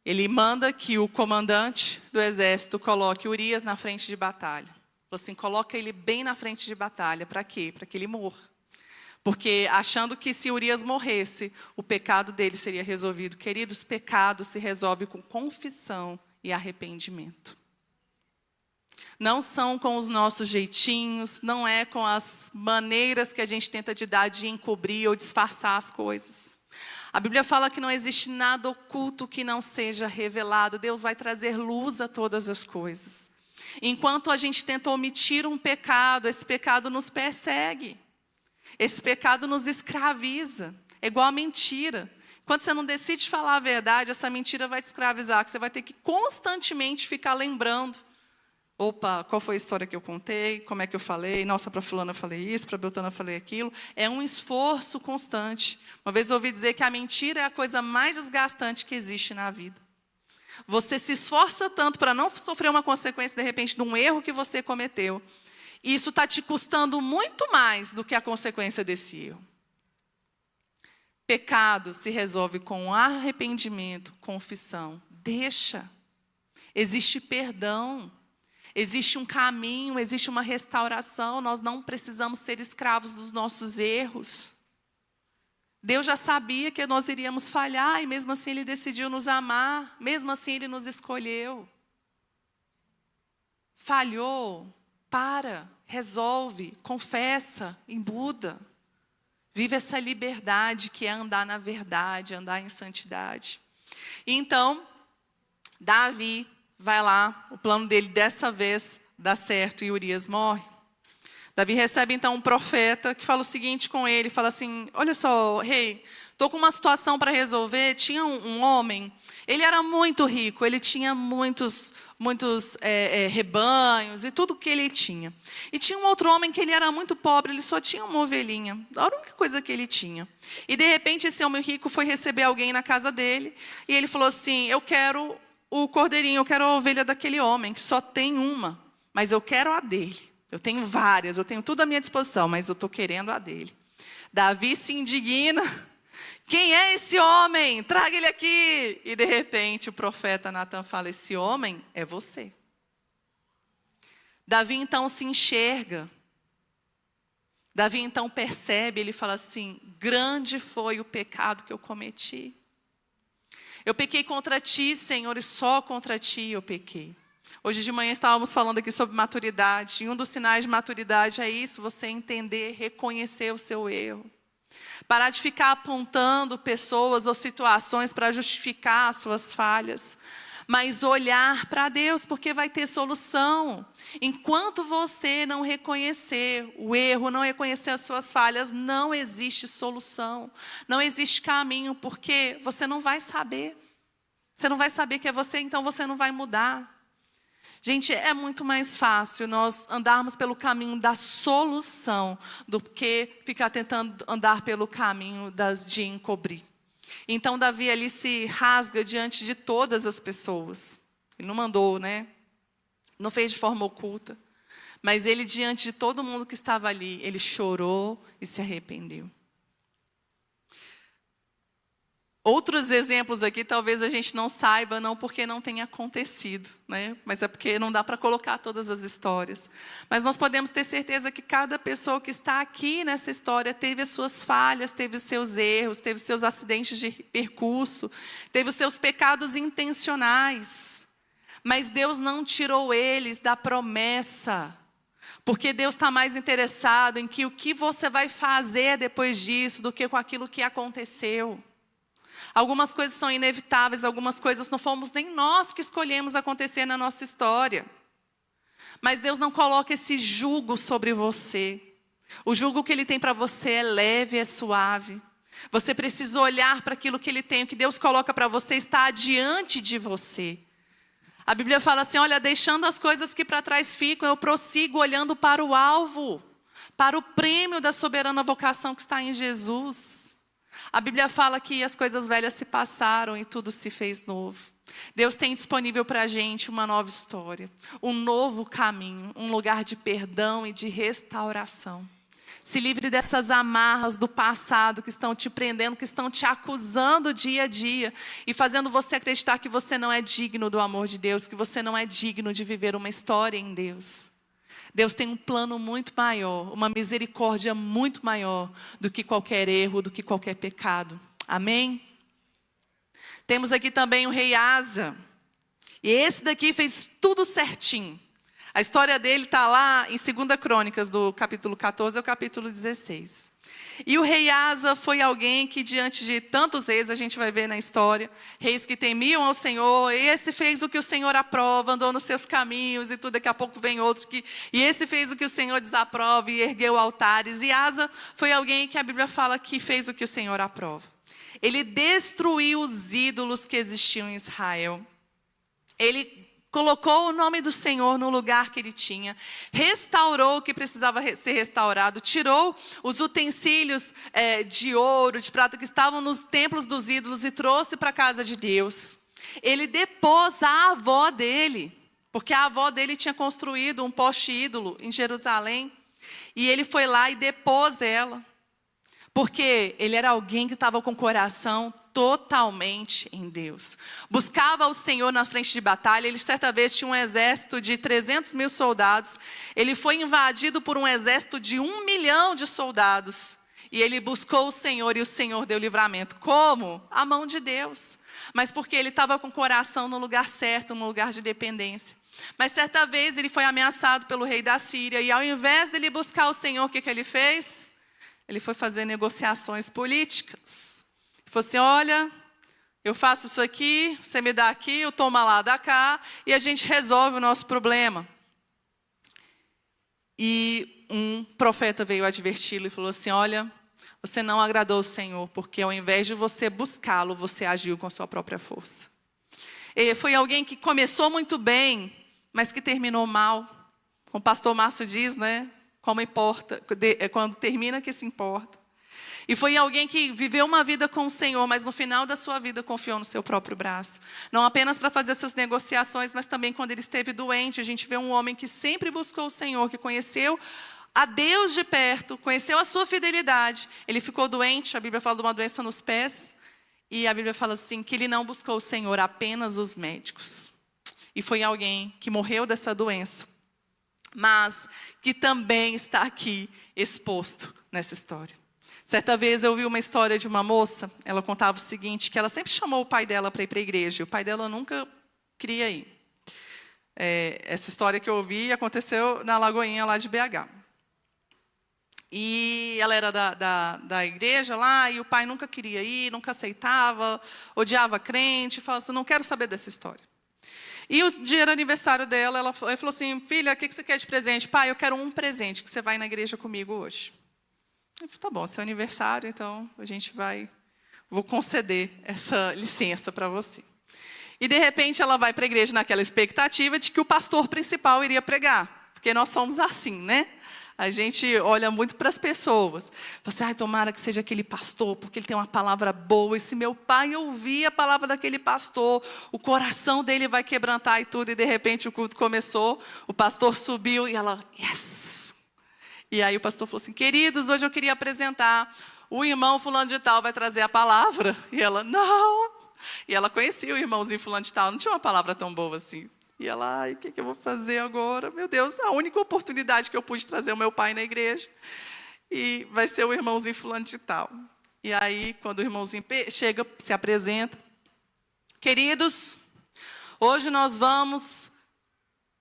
Ele manda que o comandante do exército coloque Urias na frente de batalha. Falou assim: coloca ele bem na frente de batalha. Para quê? Para que ele morra. Porque achando que se Urias morresse, o pecado dele seria resolvido. Queridos, pecado se resolve com confissão e arrependimento. Não são com os nossos jeitinhos, não é com as maneiras que a gente tenta de encobrir ou disfarçar as coisas. A Bíblia fala que não existe nada oculto que não seja revelado. Deus vai trazer luz a todas as coisas. Enquanto a gente tenta omitir um pecado, esse pecado nos persegue. Esse pecado nos escraviza. É igual a mentira. Quando você não decide falar a verdade, essa mentira vai te escravizar, que você vai ter que constantemente ficar lembrando. Opa, qual foi a história que eu contei? Como é que eu falei? Nossa, para fulana eu falei isso, para Beltrana eu falei aquilo. É um esforço constante. Uma vez eu ouvi dizer que a mentira é a coisa mais desgastante que existe na vida. Você se esforça tanto para não sofrer uma consequência, de repente, de um erro que você cometeu. E isso está te custando muito mais do que a consequência desse erro. Pecado se resolve com arrependimento, confissão. Deixa. Existe perdão. Existe um caminho, existe uma restauração. Nós não precisamos ser escravos dos nossos erros. Deus já sabia que nós iríamos falhar e mesmo assim Ele decidiu nos amar. Mesmo assim Ele nos escolheu. Falhou, para, resolve, confessa, embuda. Vive essa liberdade que é andar na verdade, andar em santidade. E então, Davi vai lá, o plano dele dessa vez dá certo e Urias morre. Davi recebe então um profeta que fala o seguinte com ele, fala assim: olha só, rei, Estou com uma situação para resolver. Tinha um homem, ele era muito rico, ele tinha muitos rebanhos e tudo que ele tinha. E tinha um outro homem que ele era muito pobre, ele só tinha uma ovelhinha, a única coisa que ele tinha. E de repente esse homem rico foi receber alguém na casa dele, e ele falou assim: eu quero o cordeirinho, eu quero a ovelha daquele homem, que só tem uma, mas eu quero a dele. Eu tenho várias, eu tenho tudo à minha disposição, mas eu estou querendo a dele. Davi se indigna. Quem é esse homem? Traga ele aqui. E de repente o profeta Natan fala: esse homem é você. Davi então se enxerga. Davi então percebe, ele fala assim: grande foi o pecado que eu cometi. Eu pequei contra ti, Senhor, e só contra ti eu pequei. Hoje de manhã estávamos falando aqui sobre maturidade. E um dos sinais de maturidade é isso: você entender, reconhecer o seu erro. Parar de ficar apontando pessoas ou situações para justificar as suas falhas. Mas olhar para Deus, porque vai ter solução. Enquanto você não reconhecer o erro, não reconhecer as suas falhas, não existe solução. Não existe caminho, porque você não vai saber. Você não vai saber que é você, então você não vai mudar. Gente, é muito mais fácil nós andarmos pelo caminho da solução do que ficar tentando andar pelo caminho de encobrir. Então Davi ali se rasga diante de todas as pessoas. Ele não mandou, né? Não fez de forma oculta. Mas ele, diante de todo mundo que estava ali, ele chorou e se arrependeu. Outros exemplos aqui, talvez a gente não saiba, não porque não tenha acontecido, né? Mas é porque não dá para colocar todas as histórias. Mas nós podemos ter certeza que cada pessoa que está aqui nessa história teve as suas falhas, teve os seus erros, teve os seus acidentes de percurso, teve os seus pecados intencionais. Mas Deus não tirou eles da promessa. Porque Deus está mais interessado em que o que você vai fazer depois disso do que com aquilo que aconteceu. Algumas coisas são inevitáveis, algumas coisas não fomos nem nós que escolhemos acontecer na nossa história. Mas Deus não coloca esse jugo sobre você. O jugo que Ele tem para você é leve, é suave. Você precisa olhar para aquilo que Ele tem, o que Deus coloca para você está adiante de você. A Bíblia fala assim: olha, deixando as coisas que para trás ficam, eu prossigo olhando para o alvo, para o prêmio da soberana vocação que está em Jesus. A Bíblia fala que as coisas velhas se passaram e tudo se fez novo. Deus tem disponível para a gente uma nova história, um novo caminho, um lugar de perdão e de restauração. Se livre dessas amarras do passado que estão te prendendo, que estão te acusando dia a dia e fazendo você acreditar que você não é digno do amor de Deus, que você não é digno de viver uma história em Deus. Deus tem um plano muito maior, uma misericórdia muito maior do que qualquer erro, do que qualquer pecado. Amém? Temos aqui também o rei Asa. E esse daqui fez tudo certinho. A história dele está lá em 2 Crônicas, do capítulo 14 ao capítulo 16. E o rei Asa foi alguém que, diante de tantos reis, a gente vai ver na história, reis que temiam ao Senhor, esse fez o que o Senhor aprova, andou nos seus caminhos e tudo, daqui a pouco vem outro e esse fez o que o Senhor desaprova e ergueu altares. E Asa foi alguém que a Bíblia fala que fez o que o Senhor aprova. Ele destruiu os ídolos que existiam em Israel. Ele colocou o nome do Senhor no lugar que Ele tinha, restaurou o que precisava ser restaurado, tirou os utensílios de ouro, de prata que estavam nos templos dos ídolos e trouxe para a casa de Deus. Ele depôs a avó dele, porque a avó dele tinha construído um poste ídolo em Jerusalém, e ele foi lá e depôs ela. Porque ele era alguém que estava com o coração totalmente em Deus. Buscava o Senhor na frente de batalha. Ele certa vez tinha um exército de 300 mil soldados. Ele foi invadido por um exército de 1 milhão de soldados. E ele buscou o Senhor e o Senhor deu livramento. Como? A mão de Deus. Mas porque ele estava com o coração no lugar certo, no lugar de dependência. Mas certa vez ele foi ameaçado pelo rei da Síria. E ao invés de ele buscar o Senhor, o que ele fez? Ele foi fazer negociações políticas. Ele falou assim: olha, eu faço isso aqui, você me dá aqui, eu tomo lá, dá cá, e a gente resolve o nosso problema. E um profeta veio adverti-lo e falou assim: olha, você não agradou o Senhor, porque ao invés de você buscá-lo, você agiu com a sua própria força. E foi alguém que começou muito bem, mas que terminou mal. Como o pastor Márcio diz, né? Como importa, quando termina que se importa. E foi alguém que viveu uma vida com o Senhor, mas no final da sua vida confiou no seu próprio braço. Não apenas para fazer essas negociações, mas também quando ele esteve doente. A gente vê um homem que sempre buscou o Senhor, que conheceu a Deus de perto, conheceu a sua fidelidade. Ele ficou doente, a Bíblia fala de uma doença nos pés. E a Bíblia fala assim, que ele não buscou o Senhor, apenas os médicos. E foi alguém que morreu dessa doença, mas que também está aqui exposto nessa história. Certa vez eu ouvi uma história de uma moça, ela contava o seguinte, que ela sempre chamou o pai dela para ir para a igreja, e o pai dela nunca queria ir. Essa história que eu ouvi aconteceu na Lagoinha, lá de BH. E ela era da igreja lá, e o pai nunca queria ir, nunca aceitava, odiava crente, falava assim, não quero saber dessa história. E o dia era aniversário dela, ele falou assim, filha, o que você quer de presente? Pai, eu quero um presente, que você vai na igreja comigo hoje. Eu falei, tá bom, seu aniversário, então vou conceder essa licença para você. E de repente ela vai para a igreja naquela expectativa de que o pastor principal iria pregar, porque nós somos assim, né? A gente olha muito para as pessoas. Fala assim, tomara que seja aquele pastor, porque ele tem uma palavra boa. E se meu pai ouvir a palavra daquele pastor, o coração dele vai quebrantar e tudo. E de repente o culto começou, o pastor subiu e ela, yes! E aí o pastor falou assim, queridos, hoje eu queria apresentar o irmão fulano de tal vai trazer a palavra. E ela, não! E ela conhecia o irmãozinho fulano de tal, não tinha uma palavra tão boa assim. E ela, o que eu vou fazer agora? Meu Deus, a única oportunidade que eu pude trazer o meu pai na igreja. E vai ser o irmãozinho fulano de tal. E aí, quando o irmãozinho chega, se apresenta. Queridos, hoje nós vamos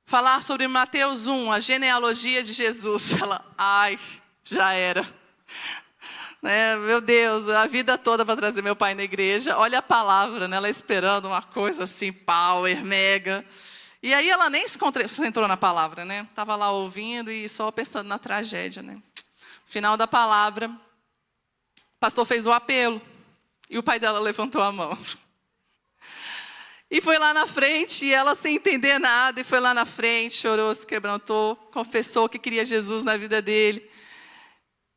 falar sobre Mateus 1, a genealogia de Jesus. Ela, já era. Meu Deus, a vida toda para trazer meu pai na igreja. Olha a palavra, né? Ela esperando uma coisa assim, power, mega. E aí ela nem se concentrou na palavra, né? Estava lá ouvindo e só pensando na tragédia, né? No final da palavra, o pastor fez o apelo. E o pai dela levantou a mão. E foi lá na frente, e ela sem entender nada, e foi lá na frente, chorou, se quebrantou, confessou que queria Jesus na vida dele.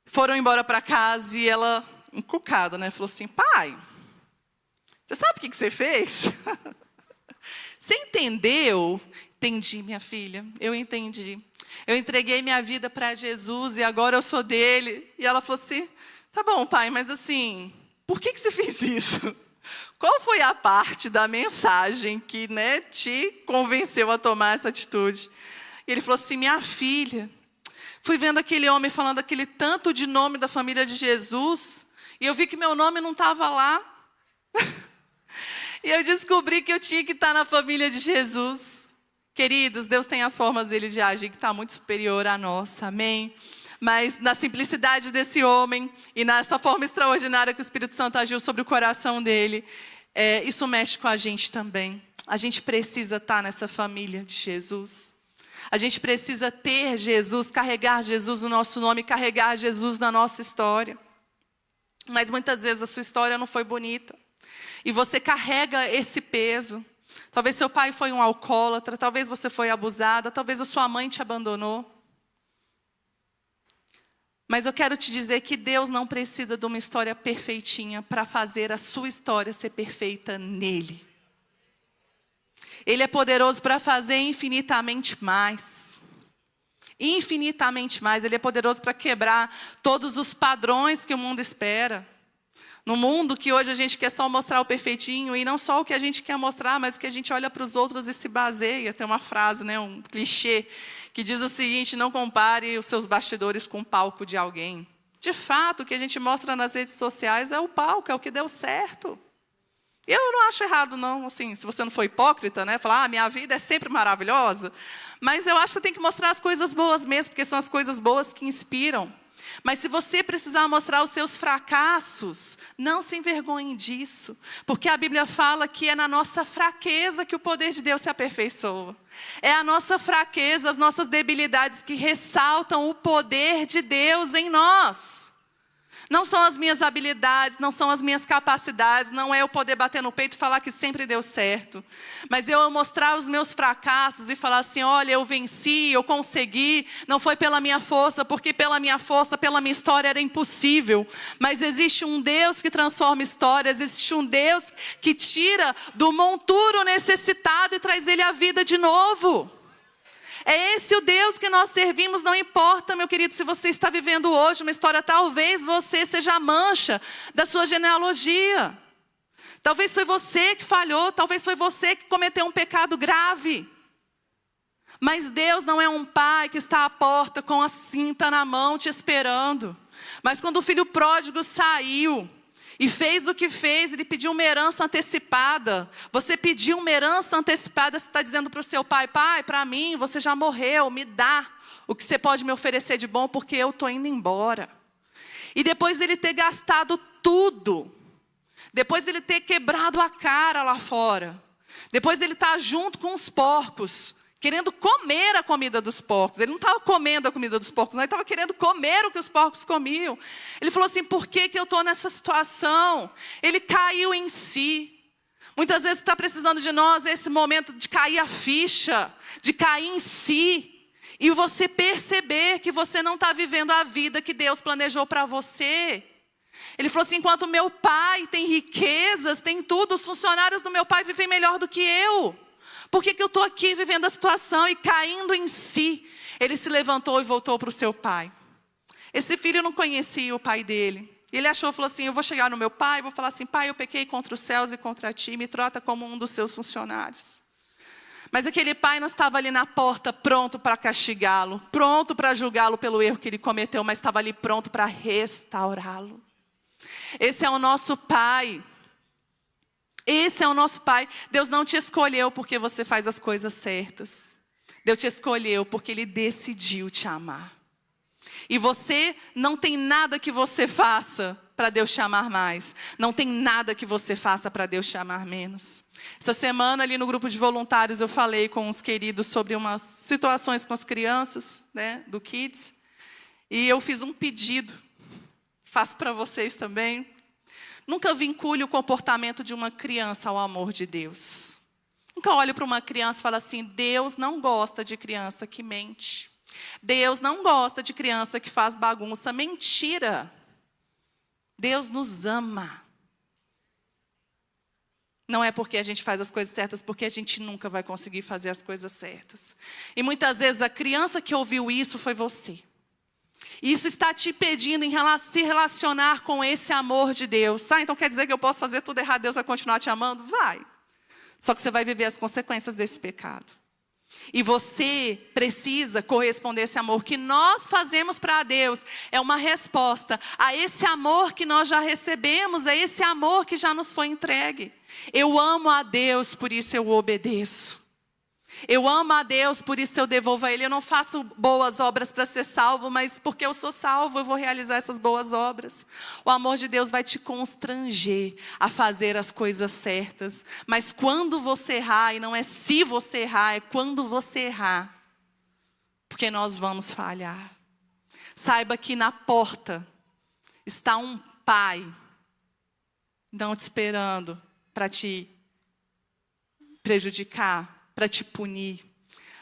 Foram embora para casa e ela, encucada, né? Falou assim, pai, você sabe o que você fez? Você entendeu? Entendi, minha filha, eu entendi. Eu entreguei minha vida para Jesus e agora eu sou dele. E ela falou assim, tá bom, pai, mas assim, por que você fez isso? Qual foi a parte da mensagem que te convenceu a tomar essa atitude? E ele falou assim, minha filha, fui vendo aquele homem falando aquele tanto de nome da família de Jesus, e eu vi que meu nome não estava lá. E eu descobri que eu tinha que estar na família de Jesus. Queridos, Deus tem as formas dele de agir que está muito superior à nossa, amém? Mas na simplicidade desse homem e nessa forma extraordinária que o Espírito Santo agiu sobre o coração dele, isso mexe com a gente também. A gente precisa estar nessa família de Jesus. A gente precisa ter Jesus, carregar Jesus no nosso nome, carregar Jesus na nossa história. Mas muitas vezes a sua história não foi bonita. E você carrega esse peso. Talvez seu pai foi um alcoólatra, talvez você foi abusada, talvez a sua mãe te abandonou. Mas eu quero te dizer que Deus não precisa de uma história perfeitinha para fazer a sua história ser perfeita nele. Ele é poderoso para fazer infinitamente mais. Infinitamente mais. Ele é poderoso para quebrar todos os padrões que o mundo espera. No mundo que hoje a gente quer só mostrar o perfeitinho, e não só o que a gente quer mostrar, mas que a gente olha para os outros e se baseia. Tem uma frase, um clichê, que diz o seguinte, não compare os seus bastidores com o palco de alguém. De fato, o que a gente mostra nas redes sociais é o palco, é o que deu certo. Eu não acho errado, não, assim, se você não for hipócrita, falar, minha vida é sempre maravilhosa, mas eu acho que você tem que mostrar as coisas boas mesmo, porque são as coisas boas que inspiram. Mas se você precisar mostrar os seus fracassos, não se envergonhe disso. Porque a Bíblia fala que é na nossa fraqueza que o poder de Deus se aperfeiçoa. É a nossa fraqueza, as nossas debilidades que ressaltam o poder de Deus em nós. Não são as minhas habilidades, não são as minhas capacidades, não é eu poder bater no peito e falar que sempre deu certo. Mas eu mostrar os meus fracassos e falar assim, olha, eu venci, eu consegui, não foi pela minha força, porque pela minha força, pela minha história era impossível. Mas existe um Deus que transforma histórias, existe um Deus que tira do monturo necessitado e traz ele à vida de novo. É esse o Deus que nós servimos, não importa, meu querido, se você está vivendo hoje uma história, talvez você seja a mancha da sua genealogia. Talvez foi você que falhou, talvez foi você que cometeu um pecado grave. Mas Deus não é um pai que está à porta com a cinta na mão te esperando. Mas quando o filho pródigo saiu e fez o que fez, ele pediu uma herança antecipada. Você pediu uma herança antecipada, você está dizendo para o seu pai, pai, para mim, você já morreu, me dá o que você pode me oferecer de bom, porque eu estou indo embora. E depois dele ter gastado tudo, depois dele ter quebrado a cara lá fora, depois dele estar junto com os porcos, querendo comer a comida dos porcos. Ele não estava comendo a comida dos porcos, não, ele estava querendo comer o que os porcos comiam. Ele falou assim, por que eu estou nessa situação? Ele caiu em si. Muitas vezes está precisando de nós esse momento de cair a ficha, de cair em si. E você perceber que você não está vivendo a vida que Deus planejou para você. Ele falou assim, enquanto meu pai tem riquezas, tem tudo, os funcionários do meu pai vivem melhor do que eu. Por que eu estou aqui vivendo a situação e caindo em si? Ele se levantou e voltou para o seu pai. Esse filho não conhecia o pai dele. Ele achou, falou assim, eu vou chegar no meu pai, vou falar assim, pai, eu pequei contra os céus e contra ti, me trata como um dos seus funcionários. Mas aquele pai não estava ali na porta pronto para castigá-lo, pronto para julgá-lo pelo erro que ele cometeu, mas estava ali pronto para restaurá-lo. Esse é o nosso pai. Esse é o nosso pai. Deus não te escolheu porque você faz as coisas certas. Deus te escolheu porque Ele decidiu te amar. E você não tem nada que você faça para Deus te amar mais. Não tem nada que você faça para Deus te amar menos. Essa semana ali no grupo de voluntários eu falei com os queridos sobre umas situações com as crianças, né, do Kids. E eu fiz um pedido. Faço para vocês também. Nunca vincule o comportamento de uma criança ao amor de Deus. Nunca olhe para uma criança e fale assim, Deus não gosta de criança que mente. Deus não gosta de criança que faz bagunça. Mentira. Deus nos ama. Não é porque a gente faz as coisas certas, porque a gente nunca vai conseguir fazer as coisas certas. E muitas vezes a criança que ouviu isso foi você. Isso está te impedindo em se relacionar com esse amor de Deus. Então quer dizer que eu posso fazer tudo errado, Deus vai continuar te amando? Vai. Só que você vai viver as consequências desse pecado. E você precisa corresponder a esse amor que nós fazemos para Deus. É uma resposta a esse amor que nós já recebemos, a esse amor que já nos foi entregue. Eu amo a Deus, por isso eu obedeço. Eu amo a Deus, por isso eu devolvo a Ele. Eu não faço boas obras para ser salvo, mas porque eu sou salvo, eu vou realizar essas boas obras. O amor de Deus vai te constranger a fazer as coisas certas. Mas quando você errar, e não é se você errar, é quando você errar. Porque nós vamos falhar. Saiba que na porta está um pai, não te esperando para te prejudicar, para te punir,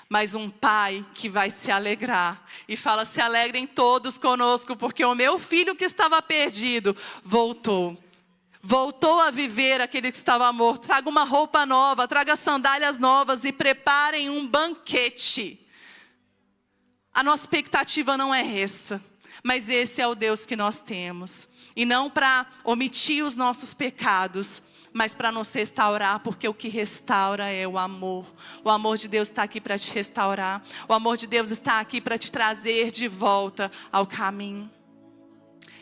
mas um pai que vai se alegrar e fala, se alegrem todos conosco, porque o meu filho que estava perdido voltou a viver aquele que estava morto. Traga uma roupa nova, traga sandálias novas e preparem um banquete. A nossa expectativa não é essa, mas esse é o Deus que nós temos, e não para omitir os nossos pecados, mas para nos restaurar, porque o que restaura é o amor. O amor de Deus está aqui para te restaurar. O amor de Deus está aqui para te trazer de volta ao caminho.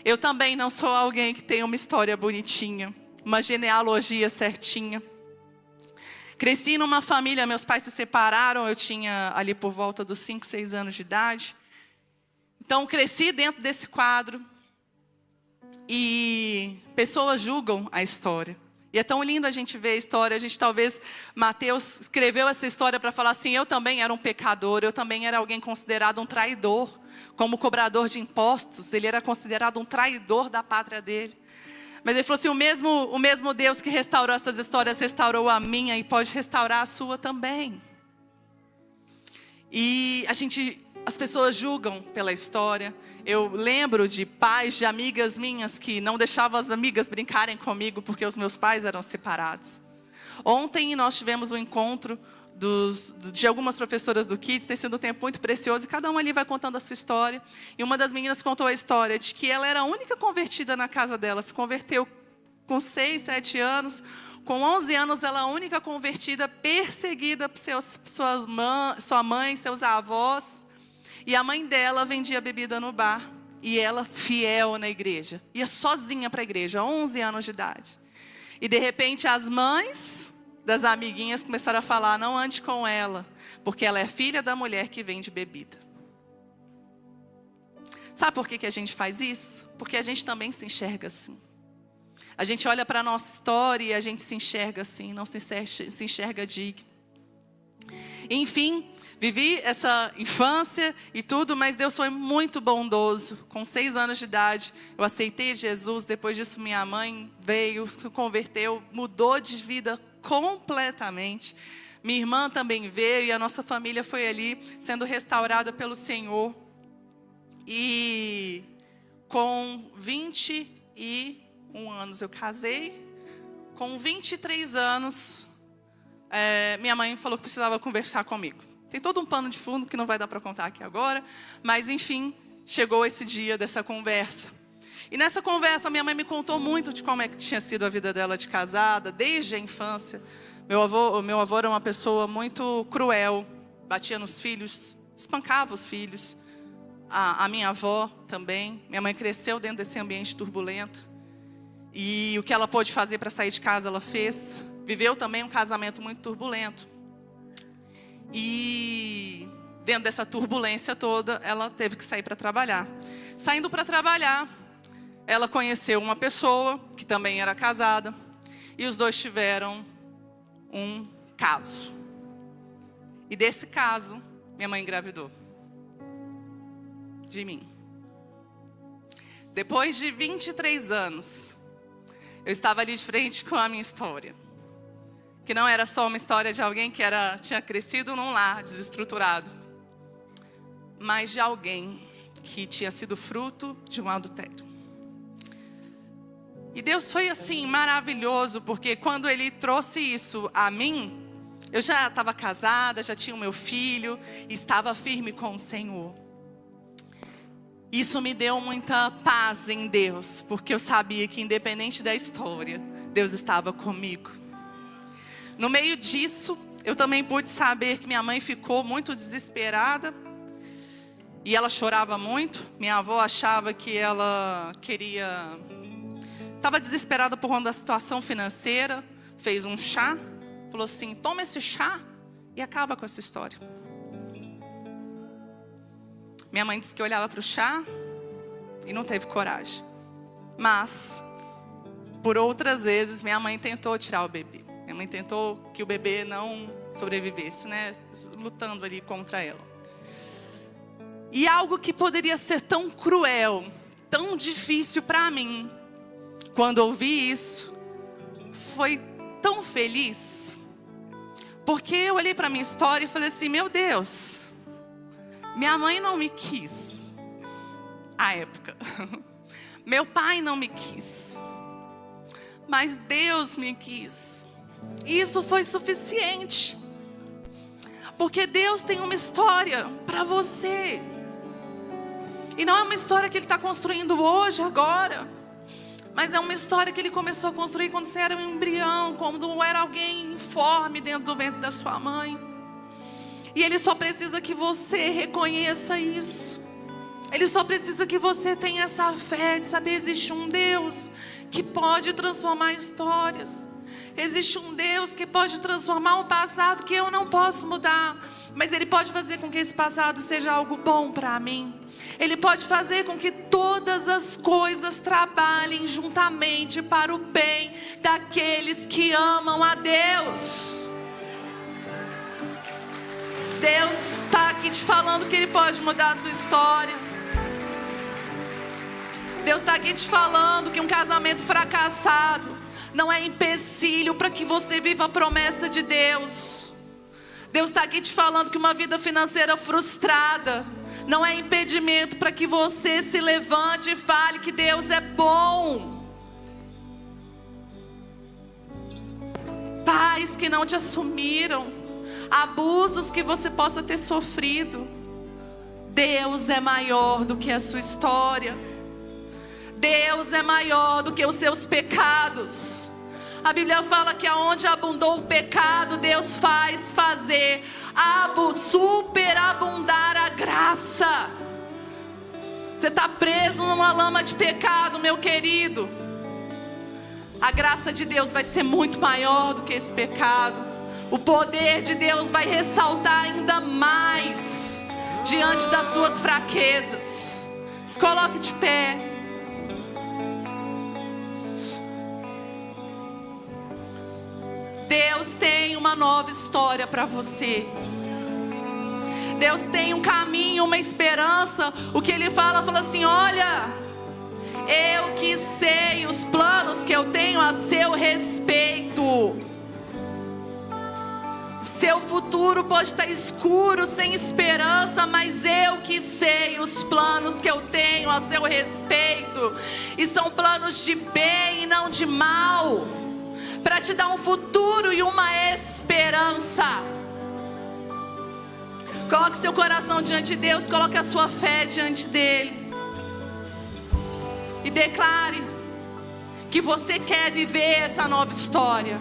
Eu também não sou alguém que tem uma história bonitinha, uma genealogia certinha. Cresci numa família, meus pais se separaram, eu tinha ali por volta dos 5, 6 anos de idade. Então cresci dentro desse quadro. E pessoas julgam a história. E é tão lindo a gente ver a história. Talvez, Mateus escreveu essa história para falar assim, eu também era um pecador, eu também era alguém considerado um traidor. Como cobrador de impostos, ele era considerado um traidor da pátria dele. Mas ele falou assim, o mesmo Deus que restaurou essas histórias, restaurou a minha e pode restaurar a sua também. E as pessoas julgam pela história. Eu lembro de pais de amigas minhas que não deixavam as amigas brincarem comigo porque os meus pais eram separados. Ontem nós tivemos um encontro de algumas professoras do Kids, tem sido um tempo muito precioso, e cada uma ali vai contando a sua história. E uma das meninas contou a história de que ela era a única convertida na casa dela, se converteu com 6, 7 anos, com 11 anos ela a única convertida, perseguida por sua mãe, seus avós, e a mãe dela vendia bebida no bar, e ela fiel na igreja, ia sozinha para a igreja, 11 anos de idade. E de repente as mães das amiguinhas começaram a falar, não ande com ela, porque ela é filha da mulher que vende bebida. Sabe por que a gente faz isso? Porque a gente também se enxerga assim. A gente olha para a nossa história e a gente se enxerga assim, não se enxerga digno. Enfim, vivi essa infância e tudo, mas Deus foi muito bondoso. Com 6 anos de idade, eu aceitei Jesus. Depois disso, minha mãe veio, se converteu, mudou de vida completamente. Minha irmã também veio e a nossa família foi ali sendo restaurada pelo Senhor. E com 21 anos eu casei. Com 23 anos, minha mãe falou que precisava conversar comigo. Tem todo um pano de fundo que não vai dar para contar aqui agora, mas enfim, chegou esse dia dessa conversa. E nessa conversa, minha mãe me contou muito de como é que tinha sido a vida dela de casada, desde a infância. Meu avô era uma pessoa muito cruel, batia nos filhos, espancava os filhos. A minha avó também. Minha mãe cresceu dentro desse ambiente turbulento. E o que ela pôde fazer para sair de casa, ela fez. Viveu também um casamento muito turbulento. E dentro dessa turbulência toda, ela teve que sair para trabalhar. Saindo para trabalhar, ela conheceu uma pessoa que também era casada. E os dois tiveram um caso. E desse caso, minha mãe engravidou de mim. Depois de 23 anos, eu estava ali de frente com a minha história. Que não era só uma história de alguém que tinha crescido num lar desestruturado, mas de alguém que tinha sido fruto de um adultério. E Deus foi assim, maravilhoso, porque quando Ele trouxe isso a mim, eu já estava casada, já tinha o meu filho, e estava firme com o Senhor. Isso me deu muita paz em Deus, porque eu sabia que independente da história, Deus estava comigo. No meio disso, eu também pude saber que minha mãe ficou muito desesperada. E ela chorava muito. Minha avó achava que ela estava desesperada por conta da situação financeira. Fez um chá. Falou assim, toma esse chá e acaba com essa história. Minha mãe disse que olhava para o chá e não teve coragem. Mas, por outras vezes, minha mãe tentou tirar o bebê. Minha mãe tentou que o bebê não sobrevivesse, né? Lutando ali contra ela. E algo que poderia ser tão cruel, tão difícil para mim, quando ouvi isso, foi tão feliz. Porque eu olhei para a minha história e falei assim, meu Deus, minha mãe não me quis, à época. Meu pai não me quis, mas Deus me quis. E isso foi suficiente. Porque Deus tem uma história para você. E não é uma história que Ele está construindo hoje, agora. Mas é uma história que Ele começou a construir quando você era um embrião, quando era alguém informe dentro do ventre da sua mãe. E Ele só precisa que você reconheça isso. Ele só precisa que você tenha essa fé de saber, existe um Deus que pode transformar histórias. Existe um Deus que pode transformar um passado que eu não posso mudar, Mas Ele pode fazer com que esse passado seja algo bom para mim. Ele pode fazer com que todas as coisas trabalhem juntamente para o bem daqueles que amam a Deus. Deus está aqui te falando que Ele pode mudar a sua história. Deus está aqui te falando que um casamento fracassado não é empecilho para que você viva a promessa de Deus. Deus está aqui te falando que uma vida financeira frustrada não é impedimento para que você se levante e fale que Deus é bom. Pais que não te assumiram, abusos que você possa ter sofrido, Deus é maior do que a sua história. Deus é maior do que os seus pecados. A Bíblia fala que aonde abundou o pecado, Deus faz fazer superabundar a graça. Você está preso numa lama de pecado, meu querido. A graça de Deus vai ser muito maior do que esse pecado. O poder de Deus vai ressaltar ainda mais diante das suas fraquezas. Se coloque de pé. Deus tem uma nova história para você. Deus tem um caminho, uma esperança. O que Ele fala assim: olha, eu que sei os planos que eu tenho a seu respeito. Seu futuro pode estar escuro, sem esperança, mas eu que sei os planos que eu tenho a seu respeito. E são planos de bem e não de mal, para te dar um futuro e uma esperança. Coloque seu coração diante de Deus, coloque a sua fé diante dEle. E declare que você quer viver essa nova história.